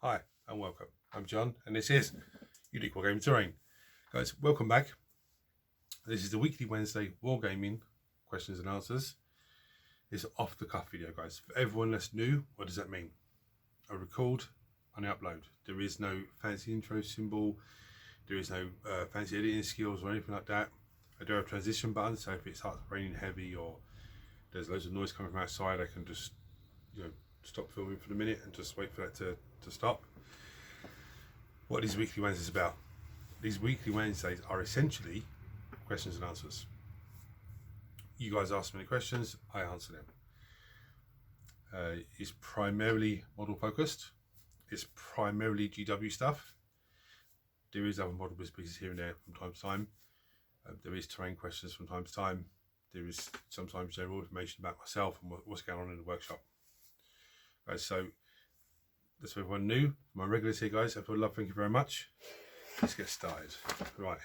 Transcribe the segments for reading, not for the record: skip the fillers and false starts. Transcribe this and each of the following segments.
Hi and welcome. I'm John and this is Unique Wargaming Terrain. Guys, welcome back. This is the weekly Wednesday Wargaming questions and answers. It's off the cuff video, guys. For everyone that's new, what does that mean? I record and I upload. There is no fancy intro symbol. There is no fancy editing skills or anything like that. I do have a transition button, so if it starts raining heavy or there's loads of noise coming from outside, I can just, stop filming for a minute and just wait for that to stop. What these weekly Wednesdays about? These weekly Wednesdays are essentially questions and answers. You guys ask me the questions, I answer them. It's primarily model focused. It's primarily GW stuff. There is other model pieces here and there from time to time. There is terrain questions from time to time. There is sometimes general information about myself and what's going on in the workshop. So that's for everyone new. My regulars here, guys, I feel love, thank you very much. Let's get started. Right.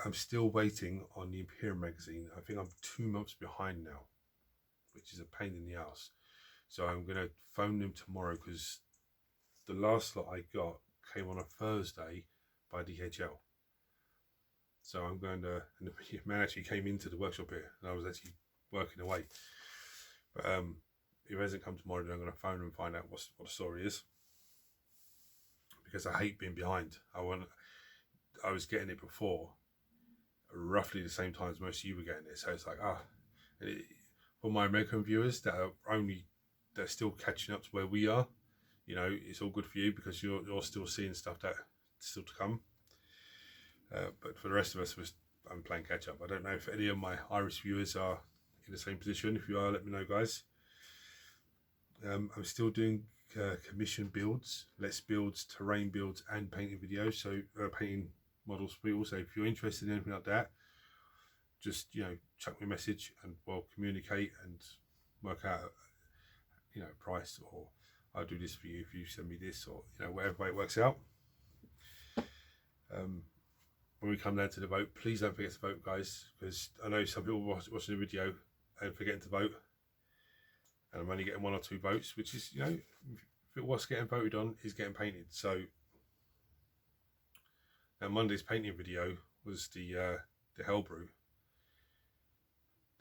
I'm still waiting on the Imperial magazine. I think I'm 2 months behind now, which is a pain in the ass. So I'm going to phone them tomorrow because the last lot I got came on a Thursday by DHL. So I'm going to, and the man actually came into the workshop here and I was actually working away. But if it hasn't come tomorrow, then I'm going to phone and find out what the story is. Because I hate being behind. I was getting it before, roughly the same time as most of you were getting it. So it's like, for my American viewers that they're still catching up to where we are, it's all good for you because you're still seeing stuff that's still to come. But for the rest of us, I'm playing catch up. I don't know if any of my Irish viewers are in the same position. If you are, let me know, guys. I'm still doing commission builds, let's builds, terrain builds, and painting videos. So painting models for people. So if you're interested in anything like that, just chuck me a message and we'll communicate and work out price, or I'll do this for you if you send me this, or whatever way it works out. When we come down to the vote, please don't forget to vote, guys, because I know some people watching the video and forgetting to vote. And I'm only getting 1 or 2 votes, which is, if it was getting voted on, is getting painted. So now Monday's painting video was the Hellbrew.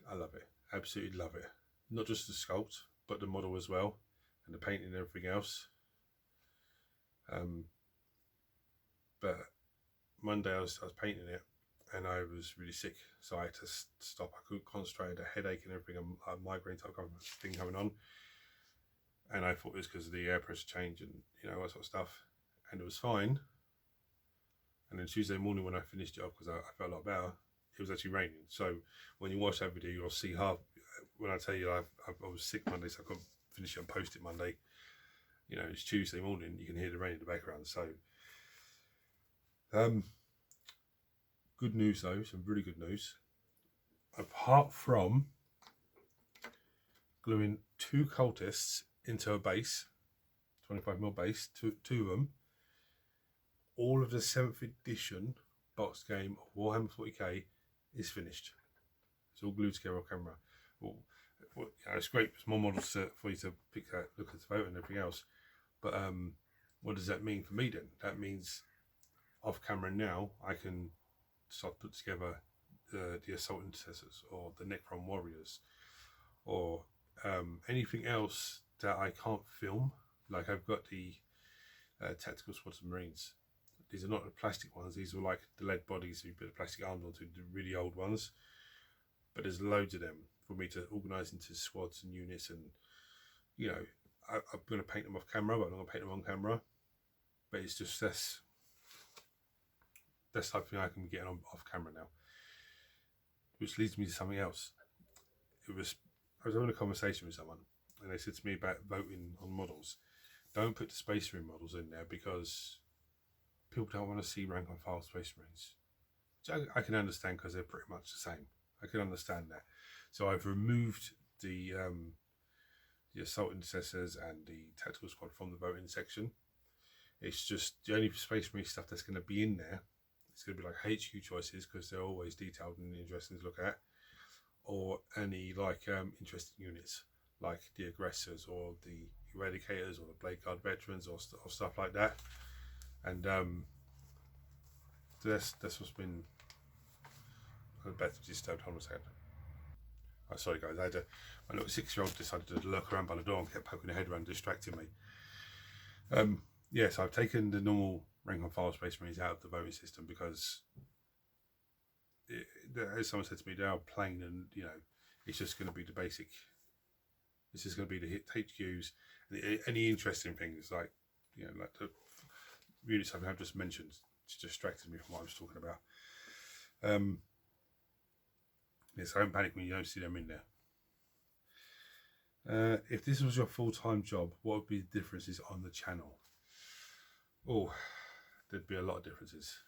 I love it, absolutely love it. Not just the sculpt, but the model as well, and the painting and everything else. But Monday I was painting it, and I was really sick, so I had to stop. I couldn't concentrate, I had a headache and everything, a migraine type of thing coming on, and I thought it was because of the air pressure change and all that sort of stuff, and it was fine. And then Tuesday morning when I finished it off, because I felt a lot better, it was actually raining. So when you watch that video, you'll see when I tell you I was sick Monday, so I couldn't finish it and post it Monday. It's Tuesday morning, you can hear the rain in the background. So good news though, some really good news. Apart from gluing 2 cultists into a base, 25mm base, two of them, all of the 7th edition box game of Warhammer 40k is finished. It's all glued together on camera. It's great, small models for you to pick that, look at the photo and everything else. But what does that mean for me then? That means off camera now I can start to put together the Assault Intercessors or the Necron Warriors, or anything else that I can't film. Like I've got the Tactical Squads of Marines. These are not the plastic ones, these are like the lead bodies you put the plastic arms onto, the really old ones. But there's loads of them for me to organise into squads and units, and I'm going to paint them off camera, but I'm not going to paint them on camera. But it's just that's type of thing I can get on off camera now. Which leads me to something else. I was having a conversation with someone and they said to me about voting on models. Don't put the Space Marine models in there because people don't want to see rank and file Space Marines. Which I can understand because they're pretty much the same. I can understand that. So I've removed the Assault Intercessors and the Tactical Squad from the voting section. It's just the only Space Marine stuff that's going to be in there. It's going to be like HQ choices because they're always detailed and interesting to look at, or any interesting units like the aggressors or the eradicators or the blade guard veterans or stuff like that. And that's what's been better. Just hold on a second. Oh, sorry guys, I had my little 6-year-old decided to lurk around by the door and kept poking her head around, distracting me. Yeah, so I've taken the normal rank and file Space Marines out of the voting system because, as someone said to me, they are plain, and you know, it's just going to be the basic. It's just going to be the HQs and any interesting things like, you know, like the units I've just mentioned. It's distracted me from what I was talking about. Yeah, so don't panic when you don't see them in there. If this was your full-time job, what would be the differences on the channel? Oh, there'd be a lot of differences.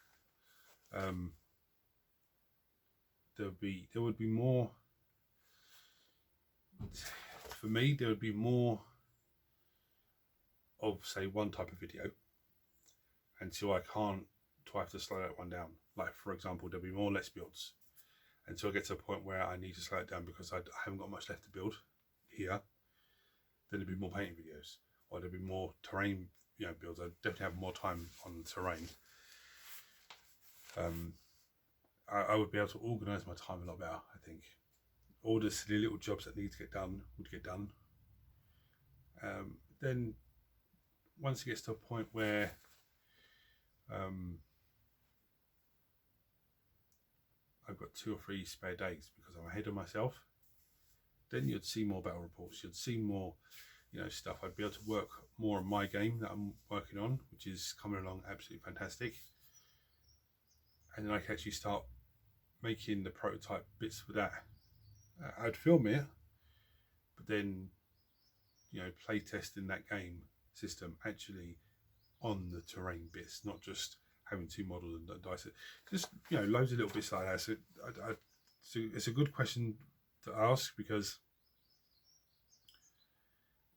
There would be more. For me, there would be more of, say, one type of video until I have to slow that one down. Like, for example, there'll be more Let's Builds until I get to a point where I need to slow it down because I haven't got much left to build here. Then there'll be more painting videos, or there'll be more terrain, you know, builds. I definitely have more time on terrain. I would be able to organise my time a lot better, I think. All the silly little jobs that need to get done would get done. Then once it gets to a point where I've got 2 or 3 spare days because I'm ahead of myself, then you'd see more battle reports, you'd see more, you know, stuff. I'd be able to work more on my game that I'm working on, which is coming along absolutely fantastic. And then I can actually start making the prototype bits for that. I'd film it, but then, you know, play testing that game system actually on the terrain bits, not just having 2 models and dice it. Just, you know, loads of little bits like that. So, so it's a good question to ask, because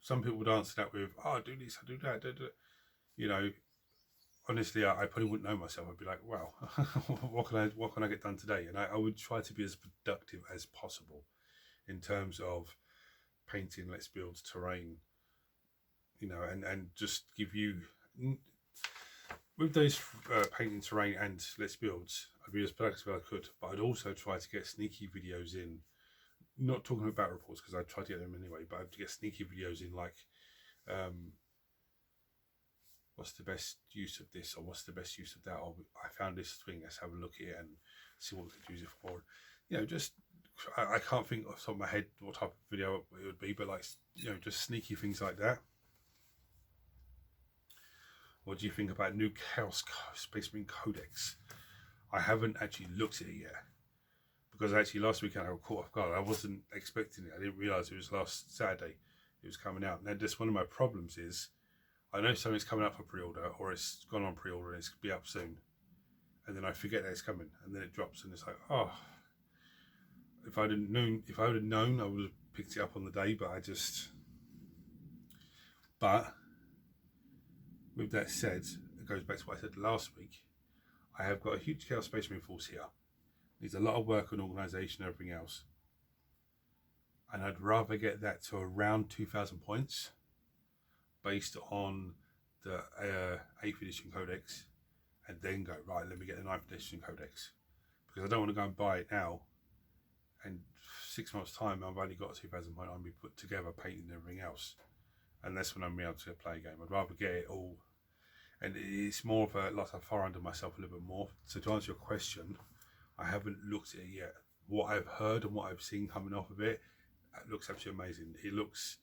some people would answer that with, oh, I do this, I do that, you know. Honestly, I probably wouldn't know myself. I'd be like, wow, what can I get done today? And I would try to be as productive as possible in terms of painting, Let's Build, terrain, you know, and just give you, with those painting, terrain and Let's Builds, I'd be as productive as I could, but I'd also try to get sneaky videos in, not talking about reports because I try to get them anyway, but I'd get sneaky videos in, like, what's the best use of this, or what's the best use of that, or I found this thing, let's have a look at it and see what we could use it for. You know, just, I can't think off the top of my head what type of video it would be, but like, you know, just sneaky things like that. What do you think about new Chaos Space Marine Codex? I haven't actually looked at it yet, because actually last weekend I got caught off guard. I wasn't expecting it. I didn't realise it was last Saturday it was coming out. Now, just one of my problems is, I know something's coming up for pre-order, or it's gone on pre-order and it's going to be up soon, and then I forget that it's coming, and then it drops, and it's like, oh, if I would have known, I would have picked it up on the day, but but with that said, it goes back to what I said last week. I have got a huge Chaos Space Marine force here. Needs a lot of work on organisation and everything else, and I'd rather get that to around 2,000 points based on the 8th edition codex, and then go, right, let me get the 9th edition codex, because I don't want to go and buy it now and 6 months time I've only got a 2,000 point on me put together, painting and everything else, and that's when I'm able to play a game. I'd rather get it all, and it's more of a, like, I far under myself a little bit more. So to answer your question, I haven't looked at it yet. What I've heard and what I've seen coming off of it, it looks absolutely amazing. It looks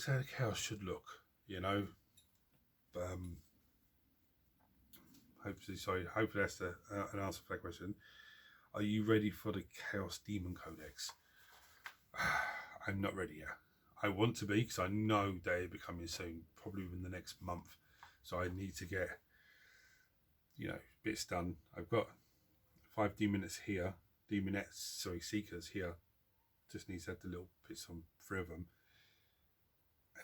how the Chaos should look, you know. Hopefully that's an answer for that question. Are you ready for the Chaos Demon Codex? I'm not ready yet. I want to be, because I know they're becoming soon, probably within the next month. So I need to get, you know, bits done. I've got 5 Seekers here. Just needs to have the little bits on 3 of them,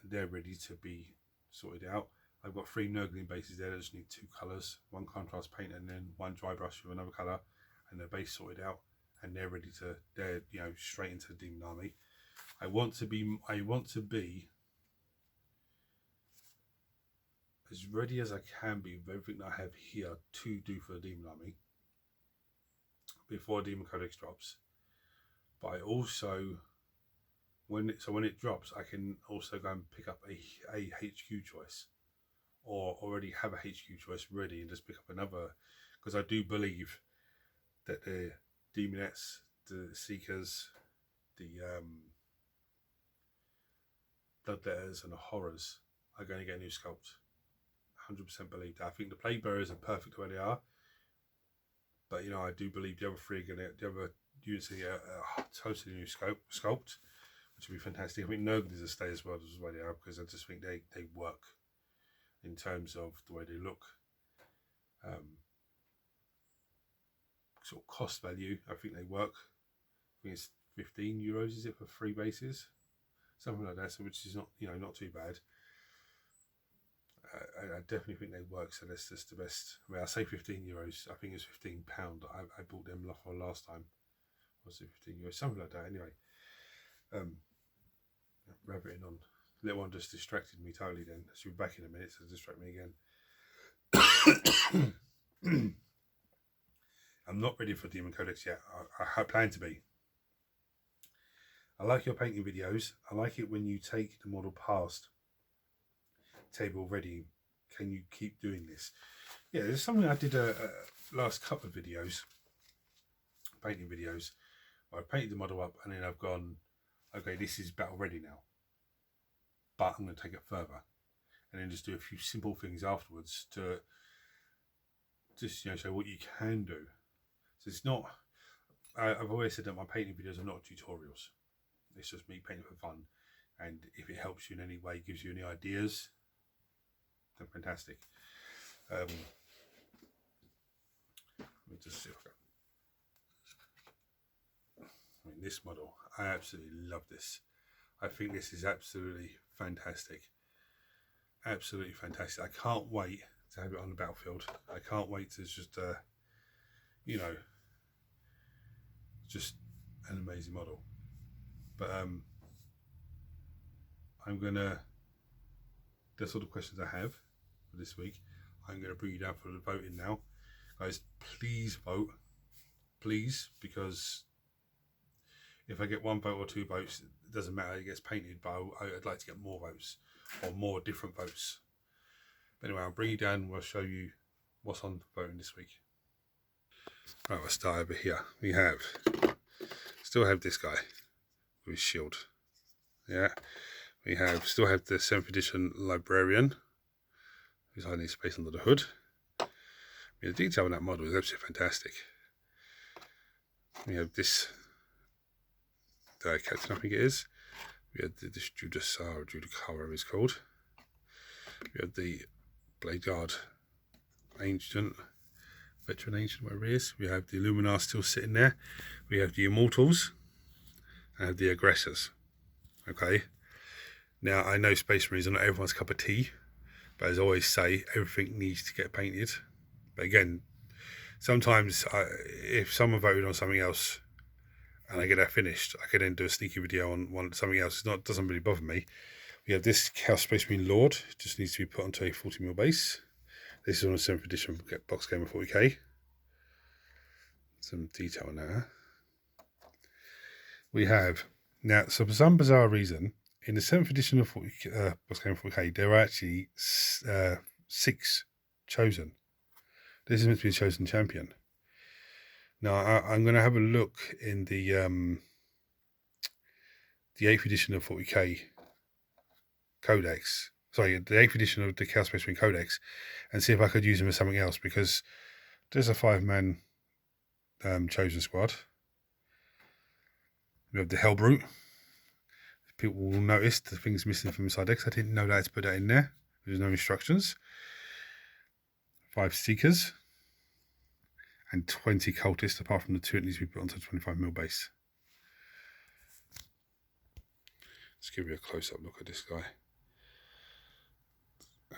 and they're ready to be sorted out. I've got 3 Nurgling bases there that just need 2 colours, 1 contrast paint and then 1 dry brush with another colour, and their base sorted out, and they're ready to, they're, you know, straight into the Demon Army. I want to be as ready as I can be with everything that I have here to do for the Demon Army before Demon Codex drops. But I also, when it drops, I can also go and pick up a HQ choice, or already have a HQ choice ready and just pick up another, because I do believe that the Demonettes, the Seekers, the Bloodletters and the Horrors are going to get a new sculpt. 100% believe that. I think the Plague Bearers are perfect where they are, but you know, I do believe the other three are going to, the other units are a totally new sculpt, which would be fantastic. I think Nurgle is a stay as well as where they are, because I just think they work in terms of the way they look. Sort of cost value, I think they work. I think it's €15, is it, for 3 bases? Something like that, so which is not, you know, not too bad. I definitely think they work, so that's just the best. I mean, I say €15. I think it's £15. I bought them for last time. Was it €15? Something like that. Anyway, rabbiting on. Little one just distracted me totally. Then she'll be back in a minute, so distract me again. I'm not ready for Demon Codex yet. I plan to be. I like your painting videos. I like it when you take the model past table ready. Can you keep doing this? Yeah, there's something I did last couple of videos, painting videos, where I painted the model up and then I've gone, okay, this is battle ready now, but I'm going to take it further, and then just do a few simple things afterwards to just, you know, show what you can do. So it's not, I've always said that my painting videos are not tutorials. It's just me painting for fun, and if it helps you in any way, gives you any ideas, then fantastic. Let me just see if I mean, this model, I absolutely love this. I think this is absolutely fantastic. Absolutely fantastic. I can't wait to have it on the battlefield. I can't wait to just, you know, just an amazing model. But I'm gonna, that's all the questions I have for this week. I'm gonna bring you down for the voting now, guys. Please vote, please, because if I get 1 vote or 2 votes, it doesn't matter, it gets painted, but I'd like to get more votes, or more different votes. But anyway, I'll bring you down and we'll show you what's on voting this week. Right, we'll start over here. We still have this guy with his shield. Yeah, we still have the 7th edition Librarian, who's hiding space under the hood. I mean, the detail on that model is absolutely fantastic. We have this captain, I think it is. We have this Judicar, or whatever it's called. We have the Blade Guard Ancient, Veteran Ancient, whatever it is. We have the Illuminar still sitting there. We have the Immortals, and the Aggressors. Okay. Now, I know Space Marines are not everyone's cup of tea, but as I always say, everything needs to get painted. But again, sometimes if someone voted on something else and I get that finished, I can then do a sneaky video on something else. It doesn't really bother me. We have this Chaos Space Marine Lord, just needs to be put onto a 40mm base. This is on a 7th edition box game of 40k. Some detail on that. We have, now, so for some bizarre reason, in the 7th edition of box game of 40k, there are actually 6 chosen. This is meant to be a chosen champion. Now, I'm going to have a look in the 8th edition of 40k Codex. Sorry, the 8th edition of the Chaos Space Marine Codex, and see if I could use them as something else, because there's a 5-man chosen squad. We have the Hellbrute. People will notice the things missing from inside X. I didn't know that to put that in there. There's no instructions. 5 Seekers. And 20 Cultists, apart from the 2 that needs to be put onto a 25mm base. Let's give you a close-up look at this guy.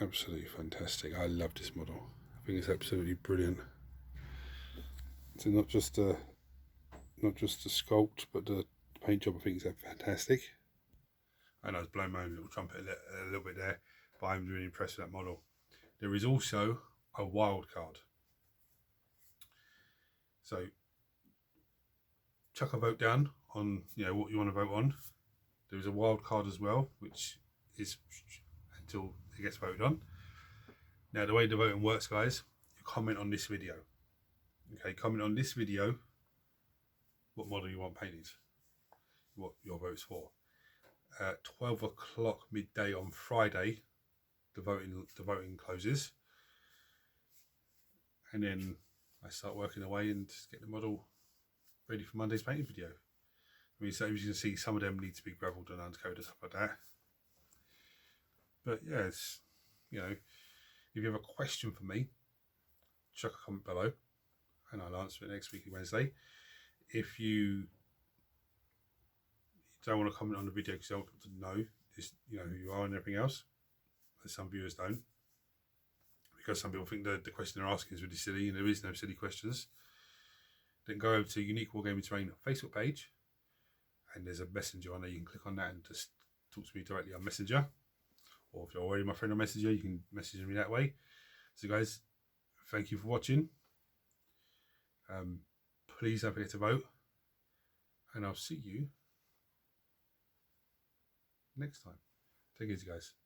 Absolutely fantastic. I love this model. I think it's absolutely brilliant. So not just the sculpt, but the paint job, I think is fantastic. and I was blowing my own little trumpet a little bit there, but I'm really impressed with that model. There is also a wild card. So chuck a vote down on what you want to vote on. There is a wild card as well, which is until it gets voted on. Now the way the voting works, guys, you comment on this video. Okay, comment on this video what model you want painted, what your vote's for. 12 o'clock midday on Friday, the voting closes, and then I start working away and get the model ready for Monday's painting video. I mean, so as you can see, some of them need to be gravelled and undercoated and stuff like that. But yeah, it's, if you have a question for me, chuck a comment below and I'll answer it next week, Wednesday. If you don't want to comment on the video because you don't want to know just, who you are and everything else, as some viewers don't, because some people think that the question they're asking is really silly and there is no silly questions, then go over to Unique Wargaming Terrain Facebook page and there's a messenger on there. You can click on that and just talk to me directly on Messenger, or if you're already my friend on Messenger, you can message me that way. So guys, thank you for watching. Please don't forget to vote, and I'll see you next time. Take it easy, guys.